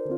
Hello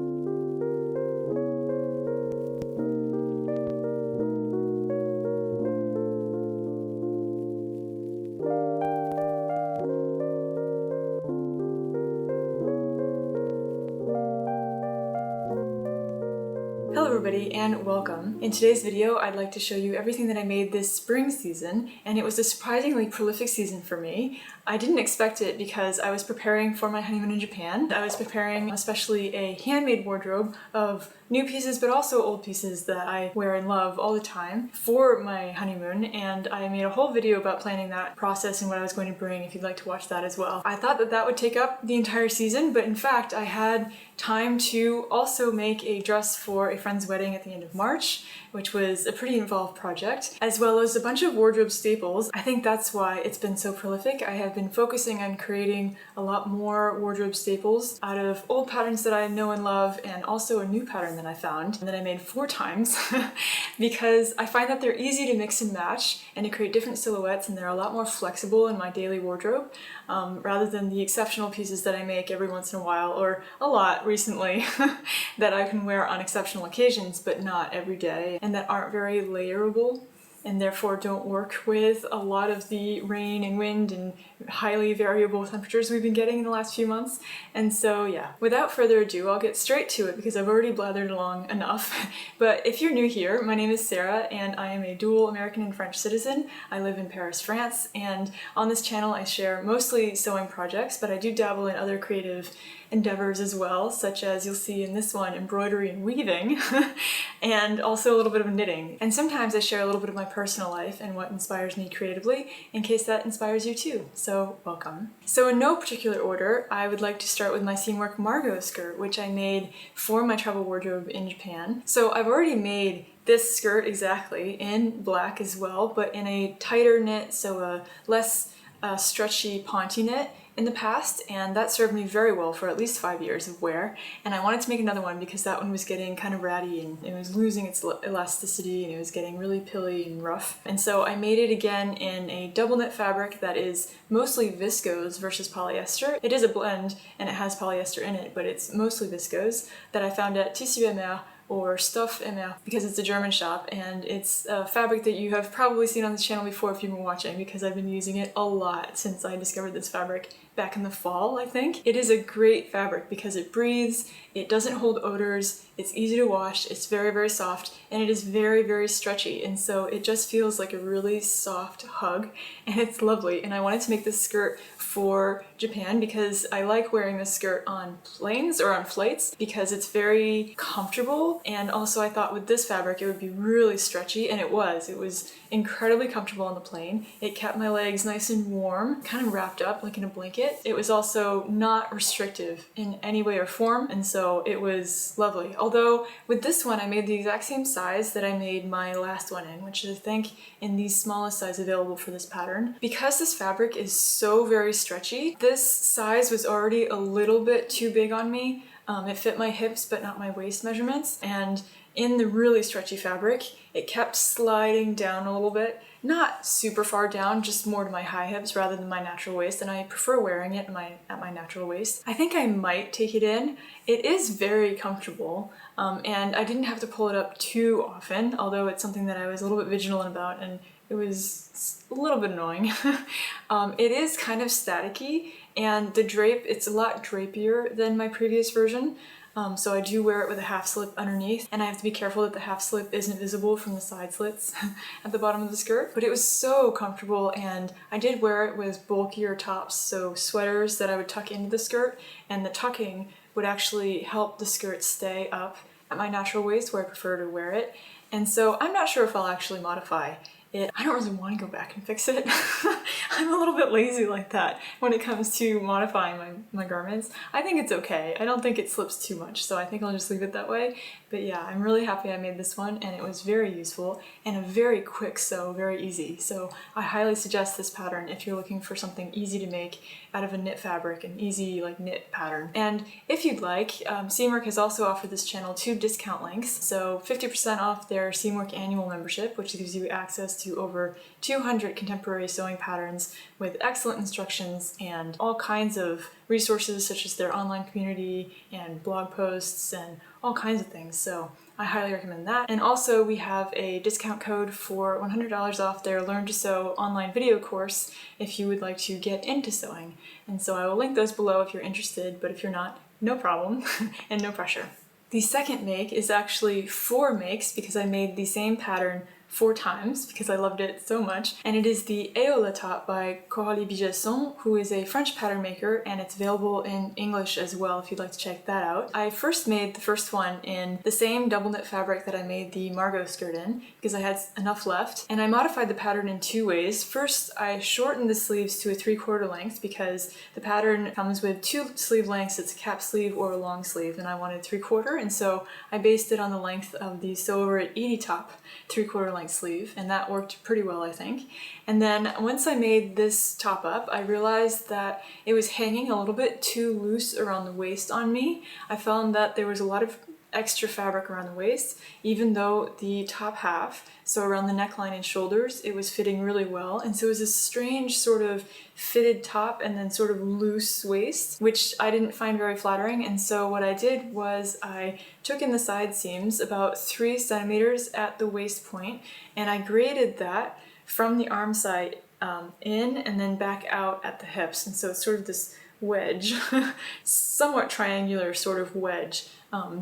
everybody and welcome. In today's video I'd like to show you everything that I made this spring season, and it was a surprisingly prolific season for me. I didn't expect it because I was preparing for my honeymoon in Japan. I was preparing especially a handmade wardrobe of new pieces but also old pieces that I wear and love all the time for my honeymoon, and I made a whole video about planning that process and what I was going to bring if you'd like to watch that as well. I thought that that would take up the entire season, but in fact I had time to also make a dress for a friend's wedding at the end of March, which was a pretty involved project, as well as a bunch of wardrobe staples. I think that's why it's been so prolific. I have been focusing on creating a lot more wardrobe staples out of old patterns that I know and love, and also a new pattern that I found that I made 4 times because I find that they're easy to mix and match and to create different silhouettes, and they're a lot more flexible in my daily wardrobe rather than the exceptional pieces that I make every once in a while, or a lot recently, that I can wear on exceptional occasions but not every day, and that aren't very layerable and therefore don't work with a lot of the rain and wind and highly variable temperatures we've been getting in the last few months. And so yeah, without further ado, I'll get straight to it because I've already blathered along enough. But if you're new here, my name is Sarah and I am a dual American and French citizen. I live in Paris, France, and on this channel I share mostly sewing projects, but I do dabble in other creative endeavors as well, such as you'll see in this one, embroidery and weaving, and also a little bit of knitting. And sometimes I share a little bit of my personal life and what inspires me creatively, in case that inspires you too. So welcome. So in no particular order, I would like to start with my Seamwork Margot skirt, which I made for my travel wardrobe in Japan. So I've already made this skirt exactly in black as well, but in a tighter knit, so a less stretchy ponte knit in the past, and that served me very well for at least 5 years of wear. And I wanted to make another one because that one was getting kind of ratty and it was losing its elasticity and it was getting really pilly and rough. And so I made it again in a double knit fabric that is mostly viscose versus polyester. It is a blend and it has polyester in it, but it's mostly viscose that I found at Tissu MR or Stoff MR because it's a German shop, and it's a fabric that you have probably seen on this channel before if you've been watching, because I've been using it a lot since I discovered this fabric back in the fall, I think. It is a great fabric because it breathes, it doesn't hold odors, it's easy to wash, it's very, very soft, and it is very, very stretchy, and so it just feels like a really soft hug, and it's lovely. And I wanted to make this skirt for Japan because I like wearing this skirt on planes or on flights because it's very comfortable, and also I thought with this fabric it would be really stretchy, and it was incredibly comfortable on the plane. It kept my legs nice and warm, kind of wrapped up like in a blanket. It was also not restrictive in any way or form, and so it was lovely. Although with this one I made the exact same size that I made my last one in, which is I think in the smallest size available for this pattern. Because this fabric is so very stretchy, this size was already a little bit too big on me. It fit my hips but not my waist measurements, and in the really stretchy fabric, it kept sliding down a little bit. Not super far down, just more to my high hips rather than my natural waist, and I prefer wearing it at my natural waist. I think I might take it in. It is very comfortable, and I didn't have to pull it up too often, although it's something that I was a little bit vigilant about, and it was a little bit annoying. It is kind of staticky, and the drape, it's a lot drapier than my previous version. So I do wear it with a half slip underneath, and I have to be careful that the half slip isn't visible from the side slits at the bottom of the skirt. But it was so comfortable, and I did wear it with bulkier tops, so sweaters that I would tuck into the skirt, and the tucking would actually help the skirt stay up at my natural waist where I prefer to wear it. And so I'm not sure if I'll actually modify it. I don't really want to go back and fix it. I'm a little bit lazy like that when it comes to modifying my garments. I think it's okay. I don't think it slips too much, so I think I'll just leave it that way. But yeah, I'm really happy I made this one, and it was very useful and a very quick sew, very easy. So I highly suggest this pattern if you're looking for something easy to make out of a knit fabric, an easy like knit pattern. And if you'd like, Seamwork has also offered this channel 2 discount links. So 50% off their Seamwork annual membership, which gives you access to you over 200 contemporary sewing patterns with excellent instructions and all kinds of resources such as their online community and blog posts and all kinds of things. So I highly recommend that. And also we have a discount code for $100 off their Learn to Sew online video course if you would like to get into sewing. And so I will link those below if you're interested, but if you're not, no problem and no pressure. The second make is actually 4 makes because I made the same pattern 4 times because I loved it so much. And it is the Eola top by Coralie Bigasson, who is a French pattern maker, and it's available in English as well if you'd like to check that out. I first made the first one in the same double knit fabric that I made the Margot skirt in because I had enough left, and I modified the pattern in 2 ways. First, I shortened the sleeves to a 3/4 length because the pattern comes with 2 sleeve lengths. It's a cap sleeve or a long sleeve, and I wanted 3/4, and so I based it on the length of the Sew Over It Edie top 3/4 length sleeve, and that worked pretty well, I think. And then once I made this top up, I realized that it was hanging a little bit too loose around the waist on me. I found that there was a lot of extra fabric around the waist, even though the top half, so around the neckline and shoulders, it was fitting really well. And so it was this strange sort of fitted top and then sort of loose waist, which I didn't find very flattering. And so what I did was I took in the side seams about 3 centimeters at the waist point, and I graded that from the arm side in and then back out at the hips. And so it's sort of this wedge, somewhat triangular sort of wedge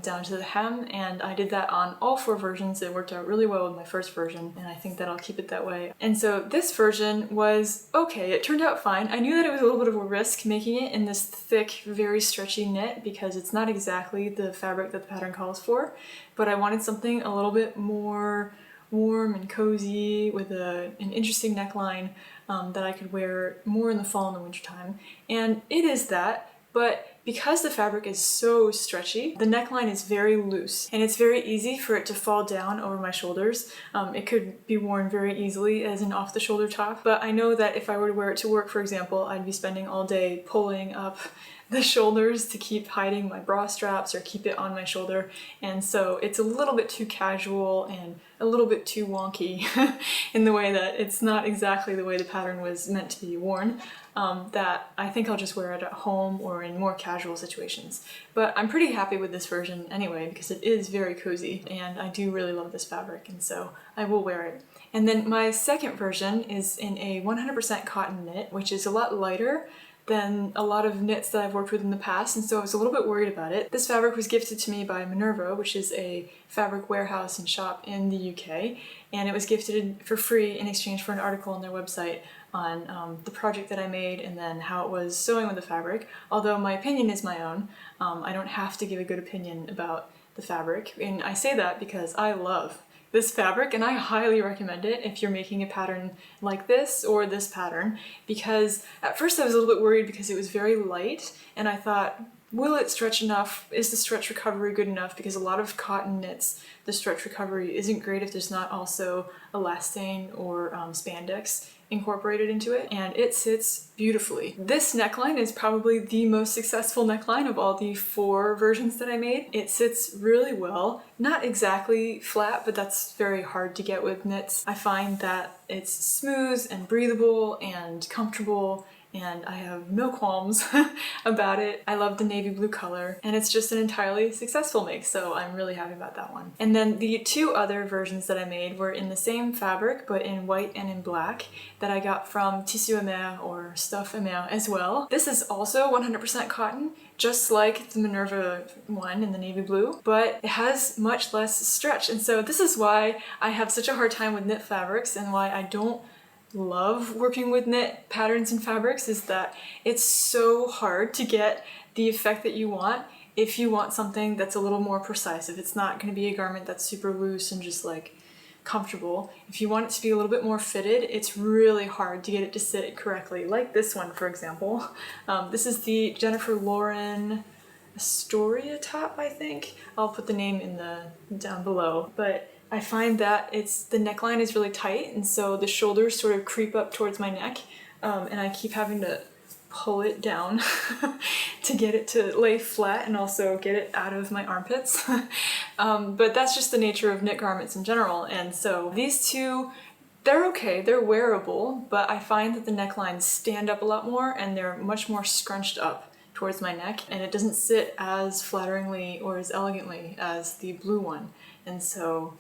down to the hem, and I did that on all 4 versions. It worked out really well with my first version, and I think that I'll keep it that way. And so this version was okay. It turned out fine. I knew that it was a little bit of a risk making it in this thick, very stretchy knit because it's not exactly the fabric that the pattern calls for, but I wanted something a little bit more warm and cozy with an interesting neckline that I could wear more in the fall and the winter time. And it is that, but because the fabric is so stretchy, the neckline is very loose and it's very easy for it to fall down over my shoulders. It could be worn very easily as an off-the-shoulder top, but I know that if I were to wear it to work, for example, I'd be spending all day pulling up the shoulders to keep hiding my bra straps or keep it on my shoulder, and so it's a little bit too casual and a little bit too wonky in the way that it's not exactly the way the pattern was meant to be worn, that I think I'll just wear it at home or in more casual situations. But I'm pretty happy with this version anyway because it is very cozy and I do really love this fabric, and so I will wear it. And then my second version is in a 100% cotton knit, which is a lot lighter than a lot of knits that I've worked with in the past, and so I was a little bit worried about it. This fabric was gifted to me by Minerva, which is a fabric warehouse and shop in the UK, and it was gifted for free in exchange for an article on their website on the project that I made and then how it was sewing with the fabric. Although my opinion is my own, I don't have to give a good opinion about the fabric, and I say that because I love this fabric and I highly recommend it if you're making a pattern like this or this pattern, because at first I was a little bit worried because it was very light and I thought, will it stretch enough? Is the stretch recovery good enough? Because a lot of cotton knits, the stretch recovery isn't great if there's not also elastane or spandex incorporated into it, and it sits beautifully. This neckline is probably the most successful neckline of all the 4 versions that I made. It sits really well, not exactly flat, but that's very hard to get with knits. I find that it's smooth and breathable and comfortable, and I have no qualms about it. I love the navy blue color, and it's just an entirely successful make, so I'm really happy about that one. And then the 2 other versions that I made were in the same fabric, but in white and in black, that I got from Tissu Amer or Stuff Amer as well. This is also 100% cotton, just like the Minerva one in the navy blue, but it has much less stretch, and so this is why I have such a hard time with knit fabrics and why I don't love working with knit patterns and fabrics, is that it's so hard to get the effect that you want if you want something that's a little more precise. If it's not going to be a garment that's super loose and just like comfortable, if you want it to be a little bit more fitted, it's really hard to get it to sit correctly. Like this one, for example. This is the Jennifer Lauren Astoria top, I think. I'll put the name in the down below, but I find that the neckline is really tight, and so the shoulders sort of creep up towards my neck, and I keep having to pull it down to get it to lay flat and also get it out of my armpits. But that's just the nature of knit garments in general, and so these 2 They're okay, they're wearable, but I find that the necklines stand up a lot more and they're much more scrunched up towards my neck, and it doesn't sit as flatteringly or as elegantly as the blue one. And so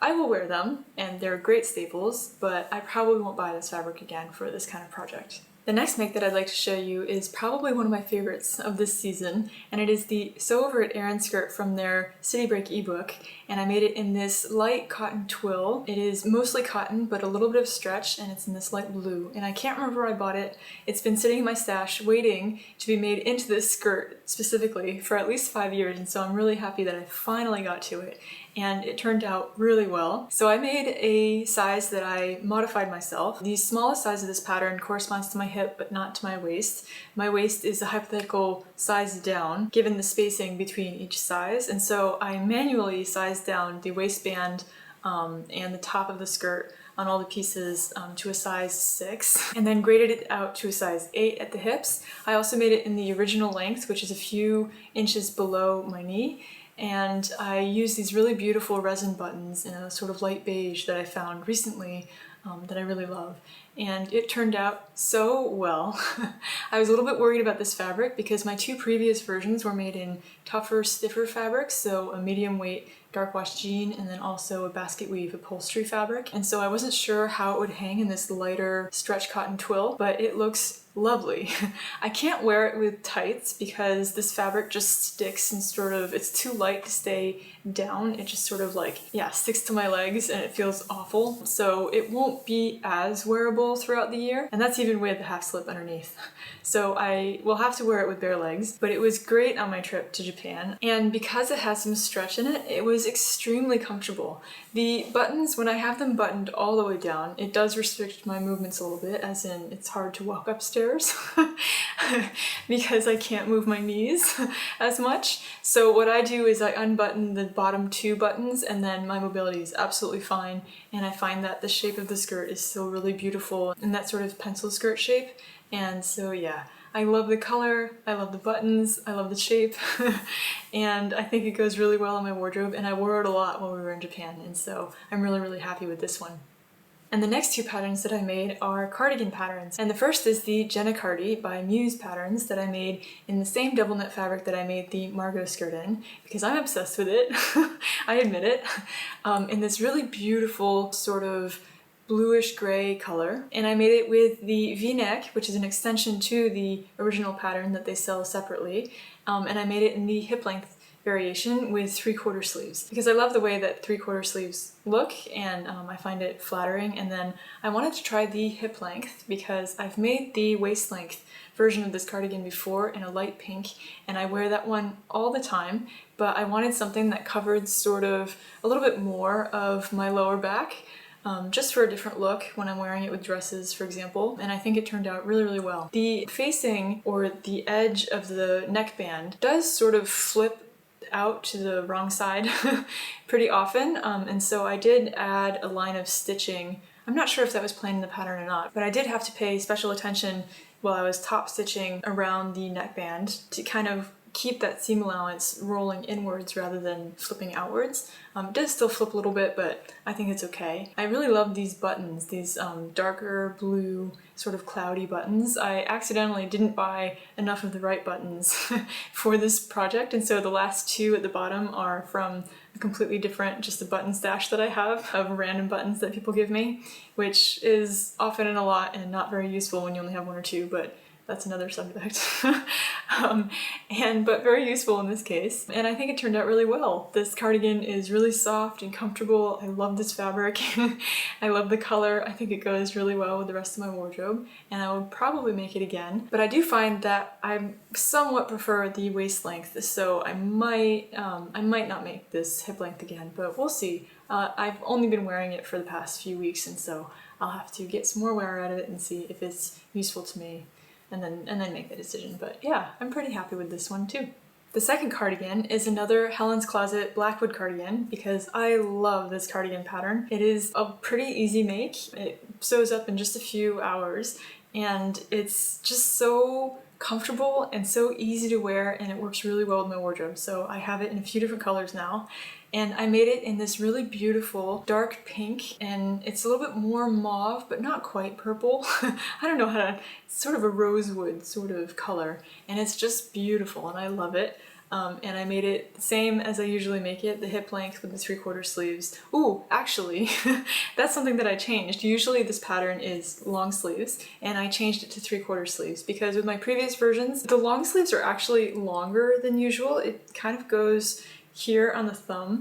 I will wear them, and they're great staples, but I probably won't buy this fabric again for this kind of project. The next make that I'd like to show you is probably one of my favorites of this season, and it is the Sew Over It Aran skirt from their City Break ebook, and I made it in this light cotton twill. It is mostly cotton, but a little bit of stretch, and it's in this light blue, and I can't remember where I bought it. It's been sitting in my stash waiting to be made into this skirt specifically for at least 5 years, and so I'm really happy that I finally got to it. And it turned out really well. So I made a size that I modified myself. The smallest size of this pattern corresponds to my hip, but not to my waist. My waist is a hypothetical size down, given the spacing between each size. And so I manually sized down the waistband and the top of the skirt on all the pieces to a size 6, and then graded it out to a size 8 at the hips. I also made it in the original length, which is a few inches below my knee. And I used these really beautiful resin buttons in a sort of light beige that I found recently that I really love. And it turned out so well. I was a little bit worried about this fabric because my 2 previous versions were made in tougher, stiffer fabrics, so a medium weight dark wash jean and then also a basket weave upholstery fabric. And so I wasn't sure how it would hang in this lighter stretch cotton twill, but it looks lovely. I can't wear it with tights because this fabric just sticks and sort of, it's too light to stay down. It just sort of like, yeah, sticks to my legs and it feels awful. So it won't be as wearable throughout the year. And that's even with the half slip underneath. So I will have to wear it with bare legs, but it was great on my trip to Japan. And because it has some stretch in it, it was extremely comfortable. The buttons, when I have them buttoned all the way down, it does restrict my movements a little bit, as in it's hard to walk upstairs because I can't move my knees as much. So what I do is I unbutton the bottom 2 buttons and then my mobility is absolutely fine. And I find that the shape of the skirt is still really beautiful in that sort of pencil skirt shape. And so yeah, I love the color, I love the buttons, I love the shape, and I think it goes really well in my wardrobe, and I wore it a lot while we were in Japan, and so I'm really, really happy with this one. And the next 2 patterns that I made are cardigan patterns. And the first is the Jenna Cardi by Muse Patterns that I made in the same double knit fabric that I made the Margot skirt in, because I'm obsessed with it, I admit it, in this really beautiful sort of bluish gray color. And I made it with the V-neck, which is an extension to the original pattern that they sell separately. And I made it in the hip length variation with 3/4 sleeves because I love the way that 3/4 sleeves look, and I find it flattering. And then I wanted to try the hip length because I've made the waist length version of this cardigan before in a light pink, and I wear that one all the time, but I wanted something that covered sort of a little bit more of my lower back. Just for a different look when I'm wearing it with dresses, for example, and I think it turned out really, really well. The facing or the edge of the neckband does sort of flip out to the wrong side pretty often, and so I did add a line of stitching. I'm not sure if that was planned in the pattern or not, but I did have to pay special attention while I was top stitching around the neckband to kind of keep that seam allowance rolling inwards rather than flipping outwards. It does still flip a little bit, but I think it's okay. I really love these buttons, these darker blue sort of cloudy buttons. I accidentally didn't buy enough of the right buttons for this project, and so the last 2 at the bottom are from a completely different, just a button stash that I have of random buttons that people give me, which is often and a lot and not very useful when you only have 1 or 2, but that's another subject. But very useful in this case. And I think it turned out really well. This cardigan is really soft and comfortable. I love this fabric. I love the color. I think it goes really well with the rest of my wardrobe, and I would probably make it again. But I do find that I somewhat prefer the waist length, so I might not make this hip length again, but we'll see. I've only been wearing it for the past few weeks, and so I'll have to get some more wear out of it and see if it's useful to me. And then make the decision. But yeah, I'm pretty happy with this one too. The second cardigan is another Helen's Closet Blackwood cardigan because I love this cardigan pattern. It is a pretty easy make. It sews up in just a few hours, and it's just so comfortable and so easy to wear, and it works really well with my wardrobe. So I have it in a few different colors now. And I made it in this really beautiful dark pink, and it's a little bit more mauve, but not quite purple. I don't know how to, it's sort of a rosewood sort of color, and it's just beautiful and I love it. And I made it the same as I usually make it, the hip length with the 3/4 sleeves. Ooh, actually, that's something that I changed. Usually this pattern is long sleeves, and I changed it to 3/4 sleeves because with my previous versions, the long sleeves are actually longer than usual. It kind of goes here on the thumb,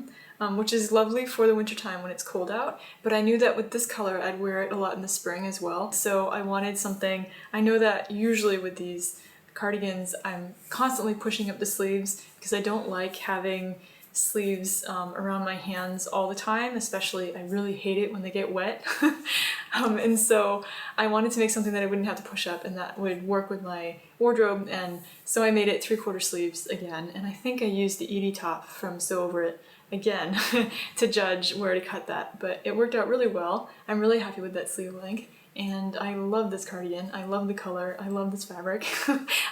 which is lovely for the wintertime when it's cold out, but I knew that with this color I'd wear it a lot in the spring as well. So I wanted something, I know that usually with these cardigans I'm constantly pushing up the sleeves because I don't like having sleeves around my hands all the time, especially I really hate it when they get wet. And so I wanted to make something that I wouldn't have to push up and that would work with my wardrobe, and so I made it 3/4 sleeves again, and I think I used the Edie top from Sew Over It again to judge where to cut that, but it worked out really well. I'm really happy with that sleeve length. And I love this cardigan, I love the color, I love this fabric.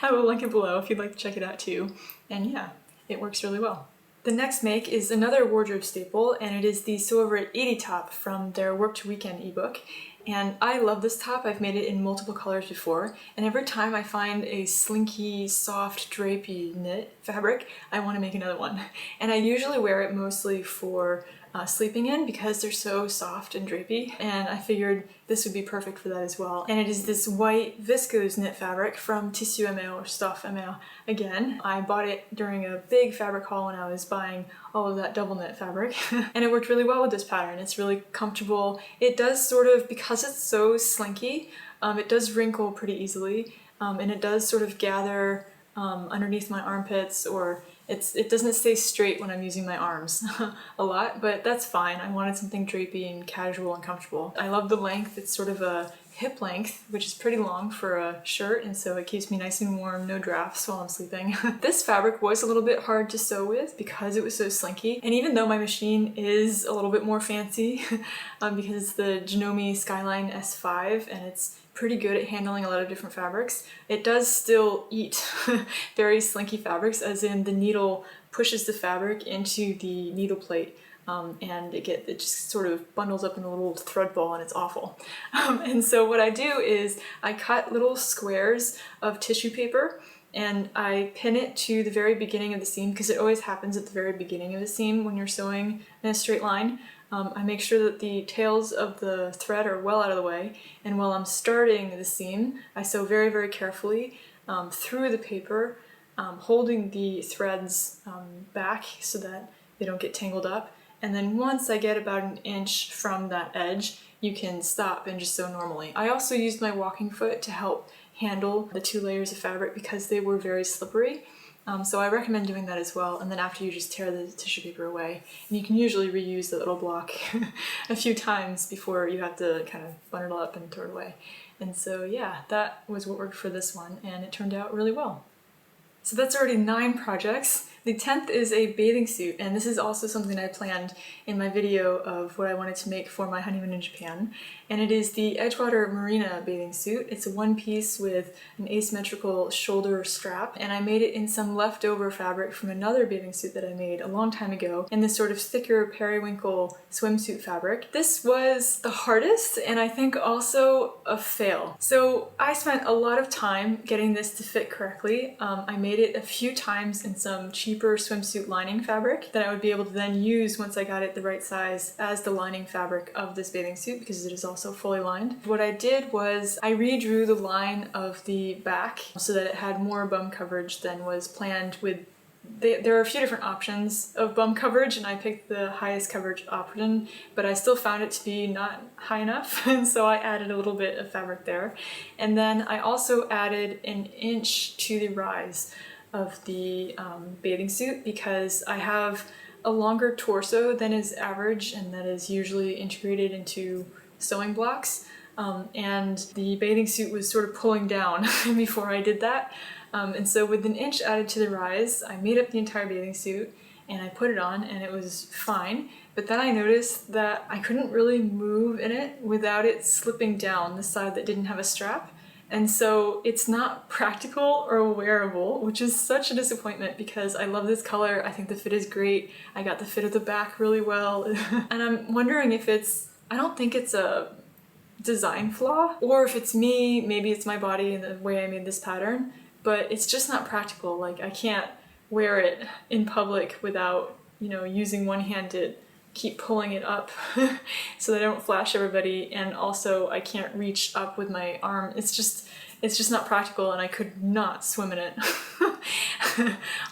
I will link it below if you'd like to check it out too. And yeah, it works really well. The next make is another wardrobe staple, and it is the Sew Over It 80 top from their Work to Weekend ebook. And I love this top. I've made it in multiple colors before, and every time I find a slinky, soft, drapey knit fabric, I want to make another one. And I usually wear it mostly for sleeping in because they're so soft and drapey, and I figured this would be perfect for that as well. And it is this white viscose knit fabric from Tissu ML or Stuff ML again. I bought it during a big fabric haul when I was buying all of that double knit fabric and it worked really well with this pattern. It's really comfortable. It does sort of, because it's so slinky, it does wrinkle pretty easily, and it does sort of gather underneath my armpits, or it doesn't stay straight when I'm using my arms a lot, but that's fine. I wanted something drapey and casual and comfortable. I love the length. It's sort of a hip length, which is pretty long for a shirt, and so it keeps me nice and warm, no drafts while I'm sleeping. This fabric was a little bit hard to sew with because it was so slinky, and even though my machine is a little bit more fancy because it's the Janome Skyline S5 and it's pretty good at handling a lot of different fabrics, it does still eat very slinky fabrics, as in the needle pushes the fabric into the needle plate, and it just sort of bundles up in a little thread ball, and it's awful. And so what I do is I cut little squares of tissue paper and I pin it to the very beginning of the seam, because it always happens at the very beginning of the seam when you're sewing in a straight line. I make sure that the tails of the thread are well out of the way, and while I'm starting the seam, I sew very, very carefully through the paper, holding the threads back so that they don't get tangled up. And then once I get about an inch from that edge, you can stop and just sew normally. I also used my walking foot to help handle the 2 layers of fabric because they were very slippery. So I recommend doing that as well, and then after you just tear the tissue paper away. And you can usually reuse the little block a few times before you have to kind of bundle up and throw it away. And so yeah, that was what worked for this one, and it turned out really well. So that's already 9 projects. The 10th is a bathing suit, and this is also something I planned in my video of what I wanted to make for my honeymoon in Japan. And it is the Edgewater Marina bathing suit. It's a one-piece with an asymmetrical shoulder strap, and I made it in some leftover fabric from another bathing suit that I made a long time ago in this sort of thicker periwinkle swimsuit fabric. This was the hardest, and I think also a fail. So I spent a lot of time getting this to fit correctly. I made it a few times in some cheaper swimsuit lining fabric that I would be able to then use once I got it the right size as the lining fabric of this bathing suit, because it is also fully lined. What I did was I redrew the line of the back so that it had more bum coverage than was planned with there are a few different options of bum coverage, and I picked the highest coverage option, but I still found it to be not high enough, and so I added a little bit of fabric there. And then I also added an inch to the rise of the bathing suit because I have a longer torso than is average and that is usually integrated into sewing blocks, and the bathing suit was sort of pulling down before I did that. And so with an inch added to the rise, I made up the entire bathing suit and I put it on and it was fine. But then I noticed that I couldn't really move in it without it slipping down the side that didn't have a strap. And so it's not practical or wearable, which is such a disappointment because I love this color. I think the fit is great. I got the fit of the back really well. And I'm wondering if I don't think it's a design flaw, or if it's me, maybe it's my body and the way I made this pattern, but it's just not practical. Like, I can't wear it in public without, using one hand to keep pulling it up so that I don't flash everybody, and also I can't reach up with my arm. It's just not practical, and I could not swim in it.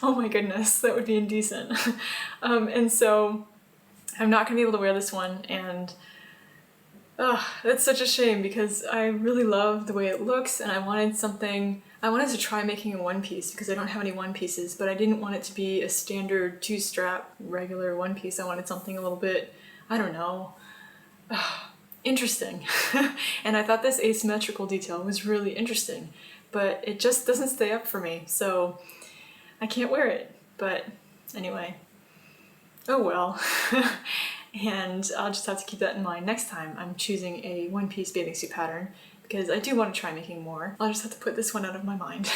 Oh my goodness, that would be indecent. And so I'm not gonna be able to wear this one, and that's such a shame because I really love the way it looks, and I wanted to try making a one piece because I don't have any one pieces, but I didn't want it to be a standard 2-strap regular one piece. I wanted something a little bit, I don't know, interesting. And I thought this asymmetrical detail was really interesting, but it just doesn't stay up for me, so I can't wear it. But anyway, oh well. And I'll just have to keep that in mind next time I'm choosing a one-piece bathing suit pattern, because I do want to try making more. I'll just have to put this one out of my mind.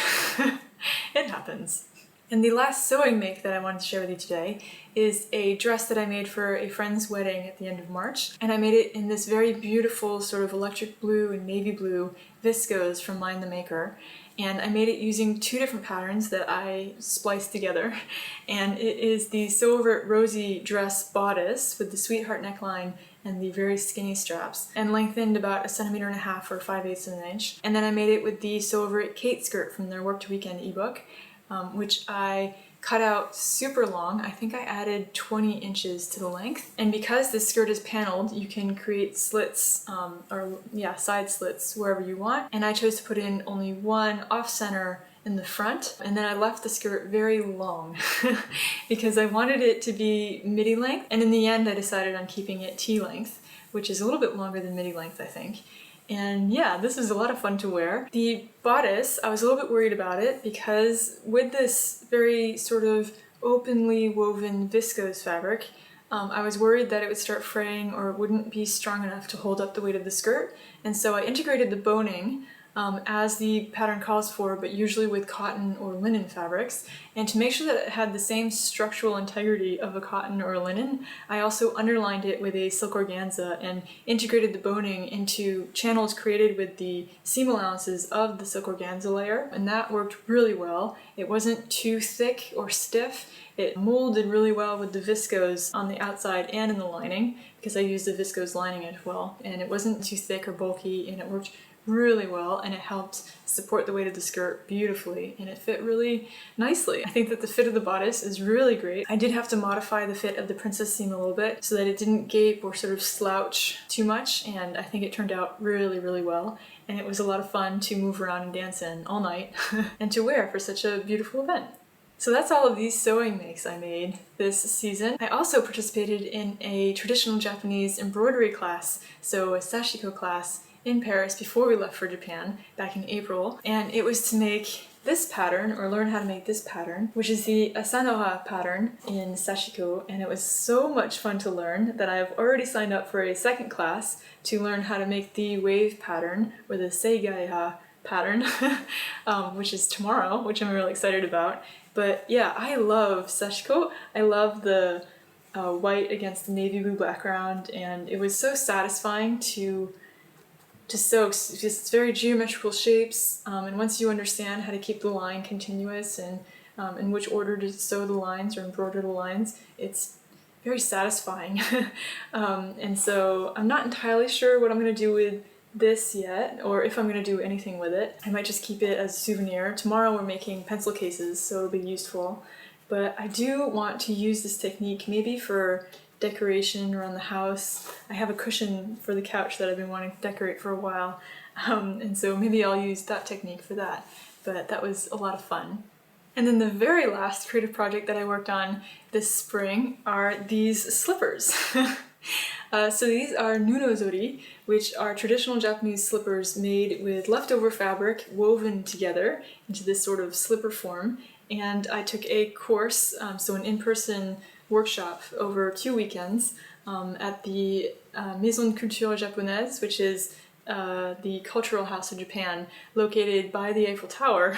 It happens. And the last sewing make that I wanted to share with you today is a dress that I made for a friend's wedding at the end of March. And I made it in this very beautiful sort of electric blue and navy blue viscose from Mind the Maker. And I made it using 2 different patterns that I spliced together. And it is the Sew Over It Rosy dress bodice with the sweetheart neckline and the very skinny straps, and lengthened about 1.5 centimeters or 5/8 of an inch. And then I made it with the Sew Over It Kate skirt from their Work to Weekend ebook, which I cut out super long. I think I added 20 inches to the length. And because this skirt is paneled, you can create slits, side slits wherever you want. And I chose to put in only one off-center in the front, and then I left the skirt very long because I wanted it to be midi length, and in the end I decided on keeping it T length, which is a little bit longer than midi length, I think. And yeah, this is a lot of fun to wear. The bodice, I was a little bit worried about it because with this very sort of openly woven viscose fabric, I was worried that it would start fraying or wouldn't be strong enough to hold up the weight of the skirt. And so I integrated the boning as the pattern calls for, but usually with cotton or linen fabrics. And to make sure that it had the same structural integrity of a cotton or a linen, I also underlined it with a silk organza and integrated the boning into channels created with the seam allowances of the silk organza layer, and that worked really well. It wasn't too thick or stiff. It molded really well with the viscose on the outside and in the lining, because I used the viscose lining as well, and it wasn't too thick or bulky, and it worked really well, and it helped support the weight of the skirt beautifully, and it fit really nicely. I think that the fit of the bodice is really great. I did have to modify the fit of the princess seam a little bit so that it didn't gape or sort of slouch too much, and I think it turned out really, really well. And it was a lot of fun to move around and dance in all night and to wear for such a beautiful event. So that's all of these sewing makes I made this season. I also participated in a traditional Japanese embroidery class, so a sashiko class, in Paris before we left for Japan back in April, and it was to make this pattern, or learn how to make this pattern, which is the Asanoha pattern in sashiko, and it was so much fun to learn that I've already signed up for a second class to learn how to make the wave pattern, or the Seigaiha pattern, which is tomorrow, which I'm really excited about. But yeah, I love sashiko. I love the white against the navy blue background, and it was so satisfying to sew. It's very geometrical shapes, and once you understand how to keep the line continuous and in which order to sew the lines or embroider the lines, it's very satisfying. And so I'm not entirely sure what I'm going to do with this yet, or if I'm going to do anything with it. I might just keep it as a souvenir. Tomorrow we're making pencil cases, so it'll be useful. But I do want to use this technique maybe for decoration around the house. I have a cushion for the couch that I've been wanting to decorate for a while, and so maybe I'll use that technique for that. But that was a lot of fun. And then the very last creative project that I worked on this spring are these slippers. So these are nunozori, which are traditional Japanese slippers made with leftover fabric woven together into this sort of slipper form. And I took a course, so an in-person workshop over 2 weekends at the Maison Culture Japonaise, which is the Cultural House of Japan, located by the Eiffel Tower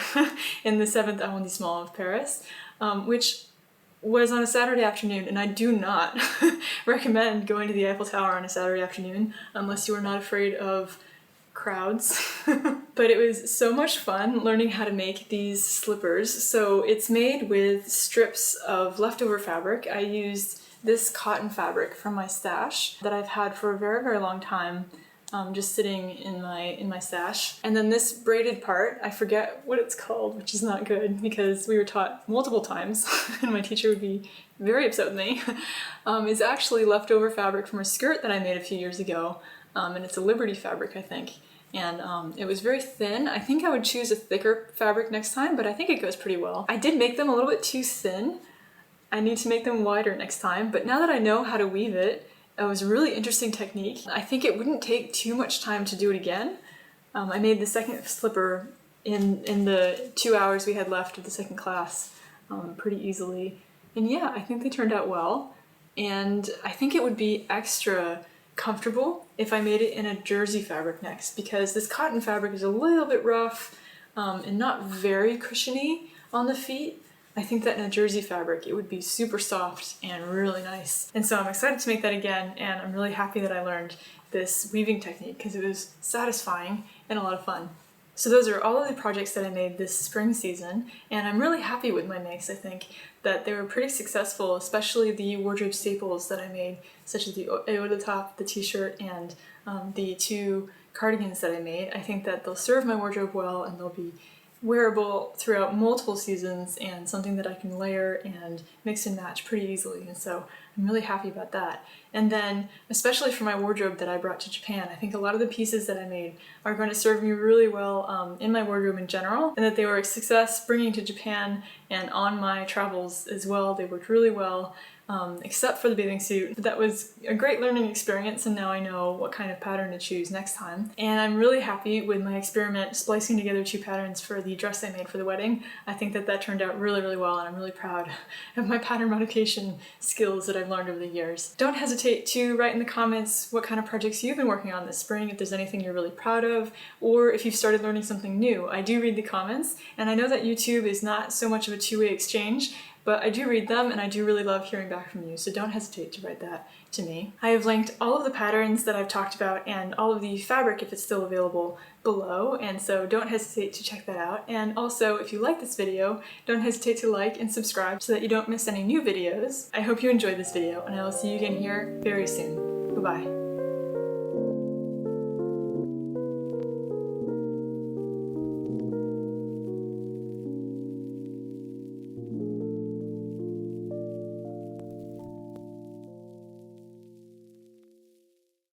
in the 7th arrondissement of Paris, which was on a Saturday afternoon, and I do not recommend going to the Eiffel Tower on a Saturday afternoon unless you are not afraid of crowds. But it was so much fun learning how to make these slippers. So it's made with strips of leftover fabric. I used this cotton fabric from my stash that I've had for a very, very long time, just sitting in my stash. And then this braided part, I forget what it's called, which is not good because we were taught multiple times and my teacher would be very upset with me, is actually leftover fabric from a skirt that I made a few years ago. And it's a Liberty fabric, I think. And it was very thin. I think I would choose a thicker fabric next time, but I think it goes pretty well. I did make them a little bit too thin. I need to make them wider next time, but now that I know how to weave it, it was a really interesting technique. I think it wouldn't take too much time to do it again. I made the second slipper in the 2 hours we had left of the second class pretty easily. And yeah, I think they turned out well. And I think it would be extra comfortable if I made it in a jersey fabric next, because this cotton fabric is a little bit rough and not very cushiony on the feet. I think that in a jersey fabric it would be super soft and really nice. And so I'm excited to make that again, and I'm really happy that I learned this weaving technique because it was satisfying and a lot of fun. So those are all of the projects that I made this spring season, and I'm really happy with my makes. I think that they were pretty successful, especially the wardrobe staples that I made, such as the Aoda top, the t-shirt, and the 2 cardigans that I made. I think that they'll serve my wardrobe well and they'll be wearable throughout multiple seasons and something that I can layer and mix and match pretty easily, and so I'm really happy about that. And then, especially for my wardrobe that I brought to Japan, I think a lot of the pieces that I made are going to serve me really well in my wardrobe in general, and that they were a success bringing to Japan and on my travels as well. They worked really well. Except for the bathing suit. But that was a great learning experience, and now I know what kind of pattern to choose next time. And I'm really happy with my experiment splicing together 2 patterns for the dress I made for the wedding. I think that that turned out really, really well, and I'm really proud of my pattern modification skills that I've learned over the years. Don't hesitate to write in the comments what kind of projects you've been working on this spring, if there's anything you're really proud of, or if you've started learning something new. I do read the comments, and I know that YouTube is not so much of a two-way exchange, but I do read them and I do really love hearing back from you, so don't hesitate to write that to me. I have linked all of the patterns that I've talked about and all of the fabric, if it's still available, below, and so don't hesitate to check that out. And also, if you like this video, don't hesitate to like and subscribe so that you don't miss any new videos. I hope you enjoyed this video, and I will see you again here very soon. Bye-bye.